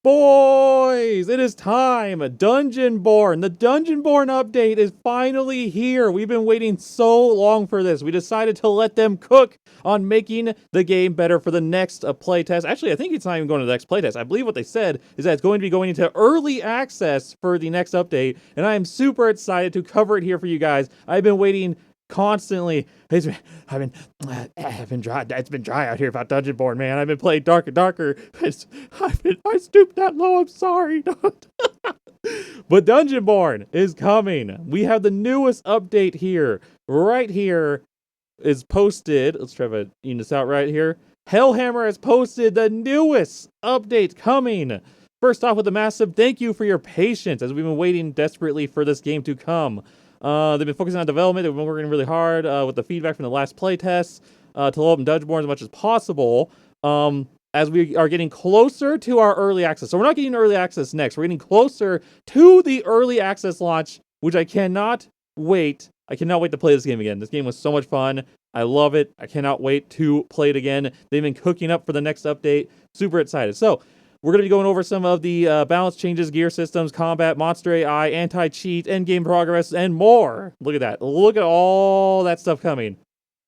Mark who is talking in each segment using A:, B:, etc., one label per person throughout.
A: Boys, it is time! Dungeonborne! The Dungeonborne update is finally here! We've been waiting so long for this. We decided to let them cook on making the game better for the next playtest. Actually, I think it's not even going to the next playtest. I believe what they said is that it's going to be going into early access for the next update, and I am super excited to cover it here for you guys. I've been waiting constantly. It's been dry out here about Dungeonborne, man. I've been playing darker and darker. I stooped that low. I'm sorry. But Dungeonborne is coming. We have the newest update here. Right here is posted. Let's try to eat this out right here. Hellhammer has posted the newest update coming. First off, with a massive thank you for your patience as we've been waiting desperately for this game to come. They've been focusing on development. They've been working really hard with the feedback from the last playtests to level up in Dungeonborne as much as possible. As we are getting closer to our early access. So we're not getting early access next. We're getting closer to the early access launch, which I cannot wait. I cannot wait to play this game again. This game was so much fun. I love it. I cannot wait to play it again. They've been cooking up for the next update. Super excited. So we're going to be going over some of the balance changes, gear systems, combat, monster AI, anti-cheat, endgame progress, and more. Look at that. Look at all that stuff coming.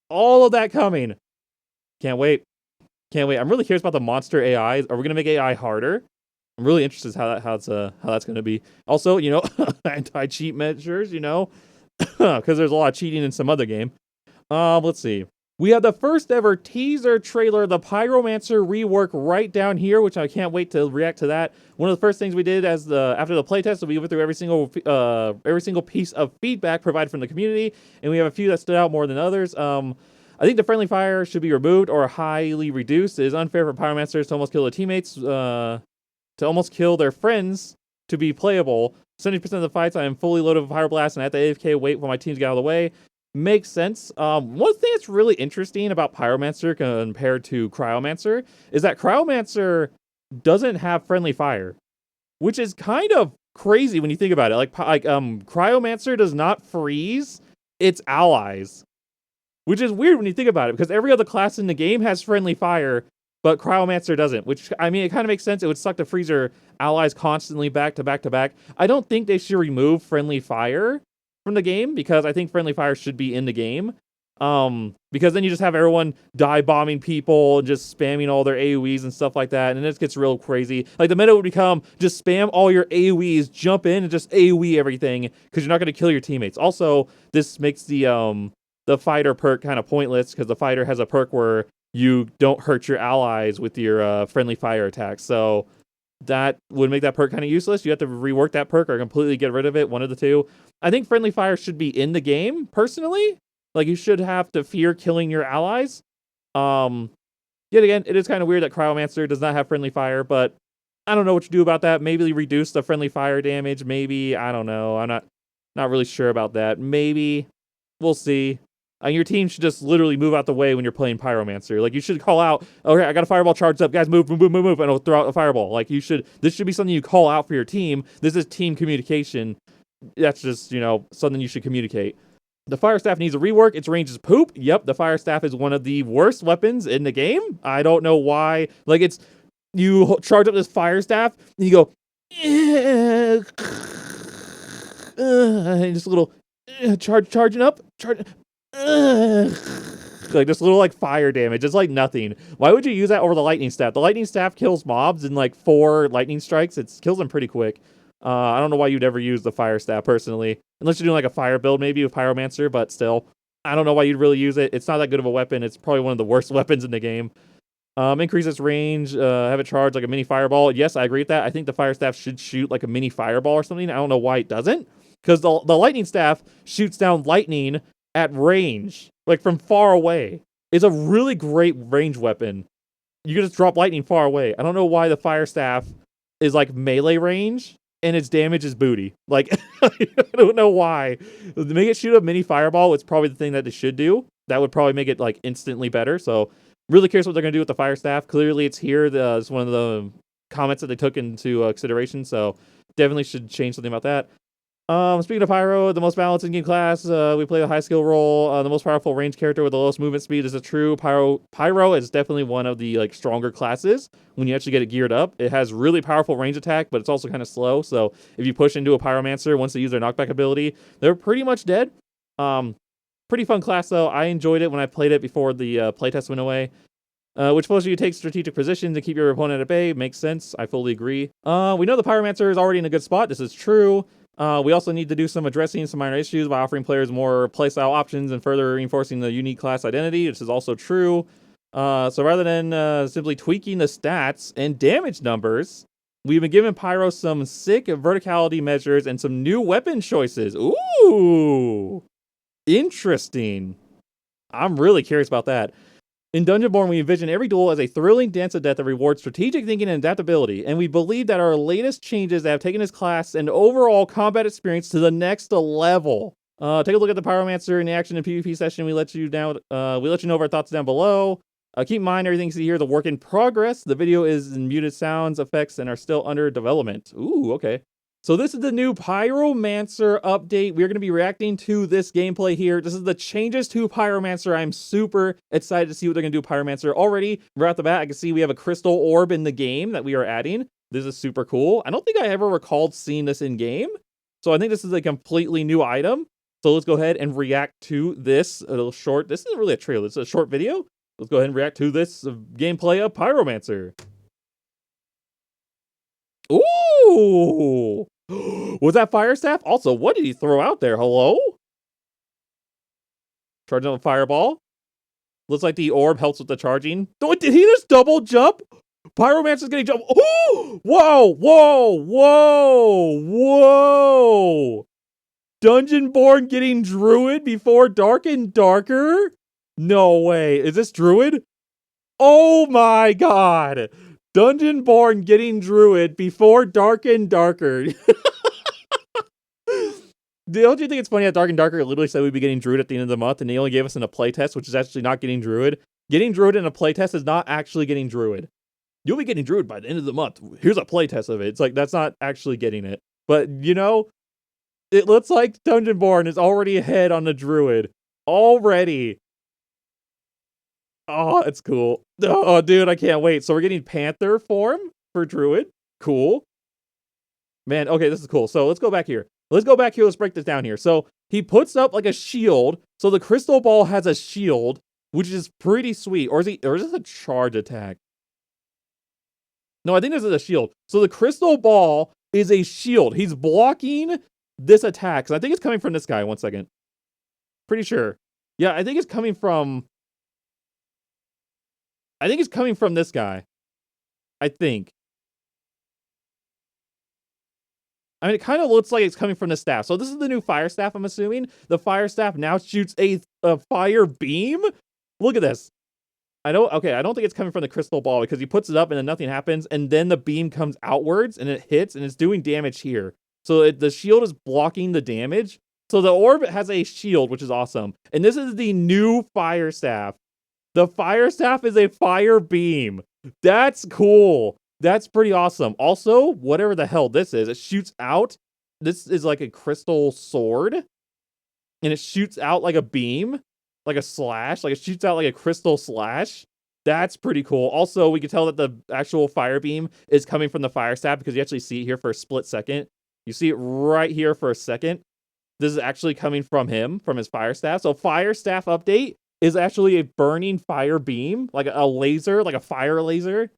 A: All of that coming. Can't wait. Can't wait. I'm really curious about the monster AI. Are we going to make AI harder? I'm really interested in how that's going to be. Also, anti-cheat measures, because there's a lot of cheating in some other game. Let's see. We have the first ever teaser trailer, the Pyromancer rework right down here, which I can't wait to react to that. One of the first things we did after the playtest, we went through every single piece of feedback provided from the community, and we have a few that stood out more than others. I think the friendly fire should be removed or highly reduced. It is unfair for Pyromancers to almost kill their teammates, to almost kill their friends to be playable. 70% of the fights, I am fully loaded with Pyroblast and at the AFK wait for my team to get out of the way. Makes sense. One thing that's really interesting about Pyromancer compared to Cryomancer is that Cryomancer doesn't have friendly fire, which is kind of crazy when you think about it. Like Cryomancer does not freeze its allies, which is weird when you think about it, because every other class in the game has friendly fire, but Cryomancer doesn't, which, I mean, it kind of makes sense. It would suck to freeze your allies constantly back to back to back. I don't think they should remove friendly fire from the game, because I think friendly fire should be in the game. Because then you just have everyone die bombing people and just spamming all their AoEs and stuff like that, and it gets real crazy. Like, the meta would become just spam all your AoEs, jump in and just AoE everything, because you're not going to kill your teammates. Also, this makes the fighter perk kind of pointless, because the fighter has a perk where you don't hurt your allies with your friendly fire attacks. So that would make that perk kind of useless. You have to rework that perk or completely get rid of it, one of the two. I think friendly fire should be in the game, personally. Like, you should have to fear killing your allies. Yet again, it is kind of weird that Cryomancer does not have friendly fire, but I don't know what to do about that. Maybe reduce the friendly fire damage. Maybe, I don't know. I'm not really sure about that. Maybe. We'll see. Your team should just literally move out the way when you're playing Pyromancer. Like, you should call out, okay, I got a fireball charged up. Guys, move, and it'll throw out a fireball. Like, this should be something you call out for your team. This is team communication. That's just, something you should communicate. The Fire Staff needs a rework. Its range is poop. Yep, the Fire Staff is one of the worst weapons in the game. I don't know why. Like, you charge up this Fire Staff, and you go, and just a little, charging up, like this little fire damage. It's like nothing. Why would you use that over the lightning staff? The lightning staff kills mobs in like 4 lightning strikes. It kills them pretty quick. I don't know why you'd ever use the fire staff personally, unless you're doing like a fire build maybe with Pyromancer, but still, I don't know why you'd really use it. It's not that good of a weapon. It's probably one of the worst weapons in the game. Increase its range, have it charge like a mini fireball. Yes, I agree with that. I think the fire staff should shoot like a mini fireball or something. I don't know why it doesn't, because the lightning staff shoots down lightning at range, like from far away. It's a really great range weapon. You can just drop lightning far away. I don't know why the fire staff is like melee range and its damage is booty. Like, I don't know why. Make it shoot a mini fireball. It's probably the thing that they should do. That would probably make it like instantly better. So really curious what they're going to do with the fire staff. Clearly it's here. It's one of the comments that they took into consideration. So definitely should change something about that. Speaking of Pyro, the most balanced in-game class, we play the high skill role. The most powerful range character with the lowest movement speed. Is it true? Pyro is definitely one of the like stronger classes when you actually get it geared up. It has really powerful range attack, but it's also kind of slow. So if you push into a Pyromancer once they use their knockback ability, they're pretty much dead. Pretty fun class though. I enjoyed it when I played it before the playtest went away. Which forces you to take strategic positions to keep your opponent at bay. Makes sense. I fully agree. We know the Pyromancer is already in a good spot. This is true. We also need to do some addressing some minor issues by offering players more playstyle options and further reinforcing the unique class identity. This is also true. So rather than simply tweaking the stats and damage numbers, we've been giving Pyro some sick verticality measures and some new weapon choices. Ooh! Interesting. I'm really curious about that. In Dungeonborne, we envision every duel as a thrilling dance of death that rewards strategic thinking and adaptability, and we believe that our latest changes have taken this class and overall combat experience to the next level. Take a look at the Pyromancer in the action and PvP session. We let you know of our thoughts down below. Keep in mind everything you see here is a work in progress. The video is in muted sounds, effects, and are still under development. Ooh, okay. So this is the new Pyromancer update. We're going to be reacting to this gameplay here. This is the changes to Pyromancer. I'm super excited to see what they're going to do with Pyromancer. Already, right off the bat, I can see we have a crystal orb in the game that we are adding. This is super cool. I don't think I ever recalled seeing this in game. So I think this is a completely new item. So let's go ahead and react to this. A little short. This isn't really a trailer. It's a short video. Let's go ahead and react to this gameplay of Pyromancer. Ooh! Was that fire staff? Also, what did he throw out there? Hello? Charging up a fireball. Looks like the orb helps with the charging. Oh, did he just double jump? Pyromancer's getting jump. Oh! Whoa! Whoa! Whoa! Whoa! Dungeonborne getting Druid before Dark and Darker? No way. Is this Druid? Oh my god! Dungeonborne getting Druid before Dark and Darker. Don't you think it's funny that Dark and Darker literally said we'd be getting Druid at the end of the month, and they only gave us in a playtest, which is actually not getting Druid? Getting Druid in a playtest is not actually getting Druid. You'll be getting Druid by the end of the month. Here's a playtest of it. It's like, that's not actually getting it. But, you know, it looks like Dungeonborne is already ahead on the Druid. Already. Oh, it's cool. Oh, dude, I can't wait. So we're getting Panther form for Druid. Cool. Man, okay, this is cool. So let's go back here. Let's break this down here. So he puts up like a shield. So the crystal ball has a shield, which is pretty sweet. Or is this a charge attack? No, I think this is a shield. So the crystal ball is a shield. He's blocking this attack. So I think it's coming from this guy. 1 second. Pretty sure. Yeah, I think it's coming from this guy. I think. I mean, it kind of looks like it's coming from the staff. So this is the new fire staff, I'm assuming. The fire staff now shoots a fire beam. Look at this. I don't think it's coming from the crystal ball because he puts it up and then nothing happens. And then the beam comes outwards and it hits and it's doing damage here. So the shield is blocking the damage. So the orb has a shield, which is awesome. And this is the new fire staff. The fire staff is a fire beam. That's cool. That's pretty awesome. Also, whatever the hell this is, it shoots out. This is like a crystal sword. And it shoots out like a beam. Like a slash. Like it shoots out like a crystal slash. That's pretty cool. Also, we can tell that the actual fire beam is coming from the fire staff because you actually see it here for a split second. You see it right here for a second. This is actually coming from him, from his fire staff. So fire staff update is actually a burning fire beam. Like a laser, like a fire laser.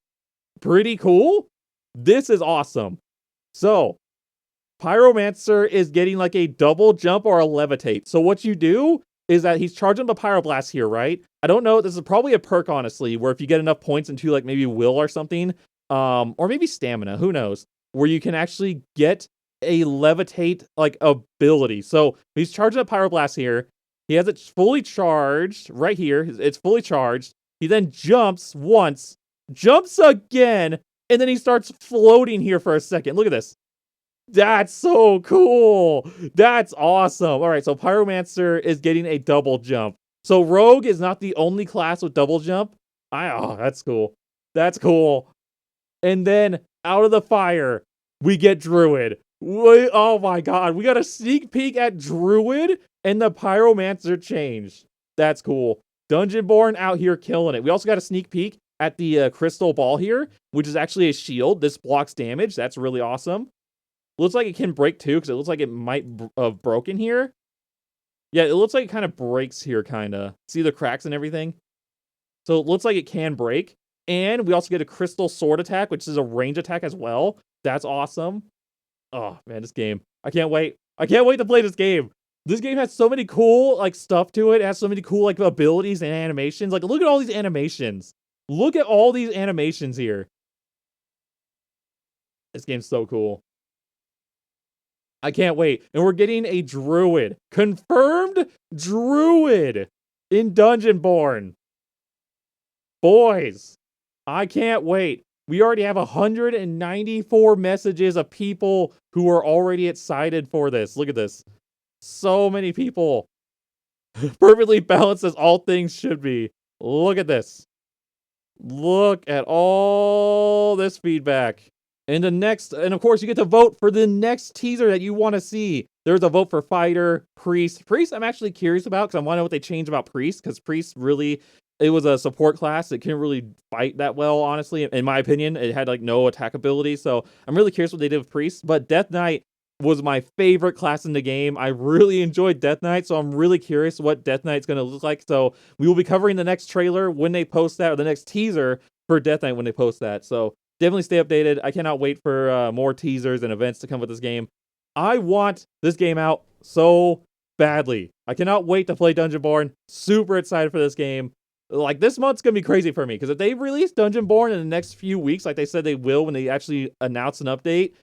A: Pretty cool. This is awesome. So, Pyromancer is getting like a double jump or a levitate. So what you do is that he's charging up a pyroblast here, right? I don't know. This is probably a perk, honestly, where if you get enough points into like maybe will or something, or maybe stamina, who knows, where you can actually get a levitate like ability. So he's charging up pyroblast here. He has it fully charged right here. It's fully charged. He then jumps once. Jumps again, and then he starts floating here for a second. Look at this. That's so cool. That's awesome. All right, so Pyromancer is getting a double jump. So Rogue is not the only class with double jump. Oh, that's cool. That's cool. And then out of the fire, we get Druid. Wait, oh my god, we got a sneak peek at Druid and the Pyromancer change. That's cool. Dungeonborne out here killing it. We also got a sneak peek at the crystal ball here, which is actually a shield. This blocks damage. That's really awesome. Looks like it can break too, because it looks like it might have broken here. Yeah, it looks like it kind of breaks here, kind of. See the cracks and everything? So it looks like it can break. And we also get a crystal sword attack, which is a range attack as well. That's awesome. Oh, man, this game. I can't wait. I can't wait to play this game. This game has so many cool, like, stuff to it. It has so many cool, like, abilities and animations. Like, look at all these animations. Look at all these animations here. This game's so cool. I can't wait. And we're getting a druid. Confirmed druid in Dungeonborne. Boys, I can't wait. We already have 194 messages of people who are already excited for this. Look at this. So many people. Perfectly balanced as all things should be. Look at this. Look at all this feedback. And of course, you get to vote for the next teaser that you want to see. There's a vote for fighter, priest. Priest, I'm actually curious about because I want to know what they changed about priest, because priest really, it was a support class. It couldn't really fight that well, honestly. In my opinion, it had like no attack ability. So I'm really curious what they did with priest. But Death Knight was my favorite class in the game. I really enjoyed Death Knight, so I'm really curious what Death Knight's going to look like. So we will be covering the next trailer when they post that, or the next teaser for Death Knight when they post that. So definitely stay updated. I cannot wait for more teasers and events to come with this game. I want this game out so badly. I cannot wait to play Dungeonborne. Super excited for this game. Like, this month's gonna be crazy for me, because if they release Dungeonborne in the next few weeks, like they said they will when they actually announce an update,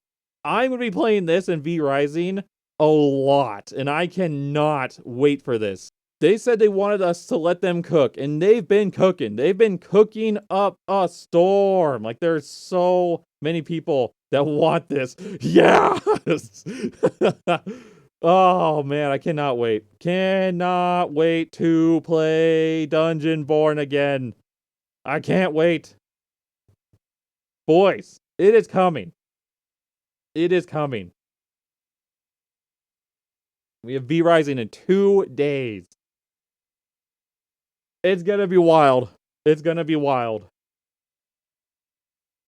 A: I'm gonna be playing this and V Rising a lot, and I cannot wait for this. They said they wanted us to let them cook, and they've been cooking. They've been cooking up a storm. Like, there's so many people that want this. Yes! Oh, man, I cannot wait. Cannot wait to play Dungeonborne again. I can't wait. Boys, it is coming. It is coming. We have V Rising in 2 days. It's gonna be wild. It's gonna be wild.